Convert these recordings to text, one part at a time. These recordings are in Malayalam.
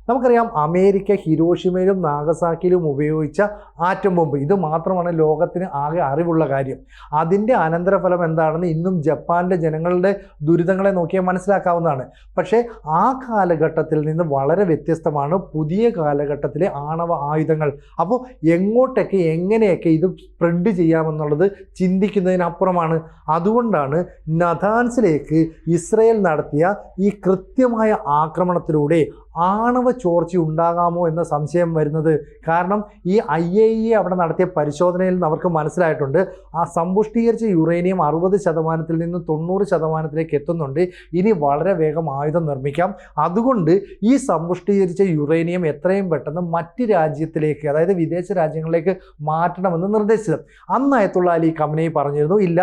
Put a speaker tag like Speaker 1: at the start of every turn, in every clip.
Speaker 1: നമുക്കറിയാം അമേരിക്ക ഹിരോഷിമയിലും നാഗസാക്കിയിലും ഉപയോഗിച്ച ആറ്റം ബോംബ്, ഇത് മാത്രമാണ് ലോകത്തിന് ആകെ അറിവുള്ള കാര്യം. അതിൻ്റെ അനന്തരഫലം എന്താണെന്ന് ഇന്നും ജപ്പാനിലെ ജനങ്ങളുടെ ദുരിതങ്ങളെ നോക്കിയാൽ മനസ്സിലാക്കാവുന്നതാണ്. പക്ഷേ ആ കാലഘട്ടത്തിൽ നിന്ന് വളരെ വ്യത്യസ്തമാണ് പുതിയ കാലഘട്ടത്തിലെ ആണവ ആയുധങ്ങൾ. അപ്പോൾ എങ്ങോട്ടൊക്കെ എങ്ങനെയൊക്കെ ഇത് സ്പ്രെഡ് ചെയ്യാമെന്നുള്ളത് ചിന്തിക്കുന്നതിനപ്പുറമാണ്. അതുകൊണ്ടാണ് നഥാൻസിലേക്ക് ഇസ്രയേൽ നടത്തിയ ഈ കൃത്യമായ ആക്രമണത്തിലൂടെ ആണവ ചോർച്ച ഉണ്ടാകാമോ എന്ന സംശയം വരുന്നത്. കാരണം ഈ IAEA അവിടെ നടത്തിയ പരിശോധനയിൽ നിന്ന് അവർക്ക് മനസ്സിലായിട്ടുണ്ട്, ആ സമ്പുഷ്ടീകരിച്ച യുറേനിയം 60% നിന്ന് 90% എത്തുന്നുണ്ട്. ഇനി വളരെ വേഗം ആയുധം നിർമ്മിക്കാം. അതുകൊണ്ട് ഈ സമ്പുഷ്ടീകരിച്ച യുറേനിയം എത്രയും പെട്ടെന്ന് മറ്റ് രാജ്യത്തിലേക്ക്, അതായത് വിദേശ രാജ്യങ്ങളിലേക്ക് മാറ്റണമെന്ന് നിർദ്ദേശിച്ചത്. അന്ന് അയത്തുള്ള അലി ഖമനേയി പറഞ്ഞിരുന്നു, ഇല്ല,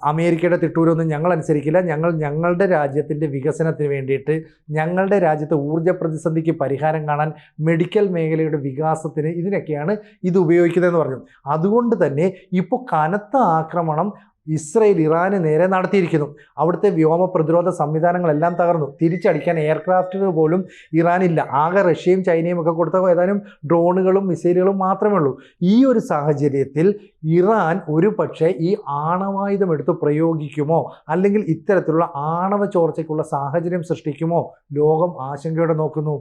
Speaker 1: അമേരിക്കയുടെ തിട്ടൂരൊന്നും ഞങ്ങൾ അനുസരിക്കില്ല, ഞങ്ങളുടെ രാജ്യത്തിൻ്റെ വികസനത്തിന് വേണ്ടിയിട്ട്, ഞങ്ങളുടെ രാജ്യത്തെ ഊർജ്ജ പ്രതിസന്ധിക്ക് പരിഹാരം കാണാൻ, മെഡിക്കൽ മേഖലയുടെ വികാസത്തിന്, ഇതിനൊക്കെയാണ് ഇത് ഉപയോഗിക്കുന്നതെന്ന് പറഞ്ഞു. അതുകൊണ്ട് തന്നെ ഇപ്പോൾ കനത്ത ആക്രമണം ഇസ്രയേൽ ഇറാന് നേരെ നടത്തിയിരിക്കുന്നു. അവിടുത്തെ വ്യോമ പ്രതിരോധ സംവിധാനങ്ങളെല്ലാം തകർന്നു. തിരിച്ചടിക്കാൻ എയർക്രാഫ്റ്റുകൾ പോലും ഇറാനില്ല. ആകെ റഷ്യയും ചൈനയും ഒക്കെ കൊടുത്ത ഏതാനും ഡ്രോണുകളും മിസൈലുകളും മാത്രമേ ഉള്ളൂ. ഈ ഒരു സാഹചര്യത്തിൽ ഇറാൻ ഒരു പക്ഷേ ഈ ആണവായുധം എടുത്ത് പ്രയോഗിക്കുമോ, അല്ലെങ്കിൽ ഇത്തരത്തിലുള്ള ആണവ ചോർച്ചയ്ക്കുള്ള സാഹചര്യം സൃഷ്ടിക്കുമോ, ലോകം ആശങ്കയോടെ നോക്കുന്നു.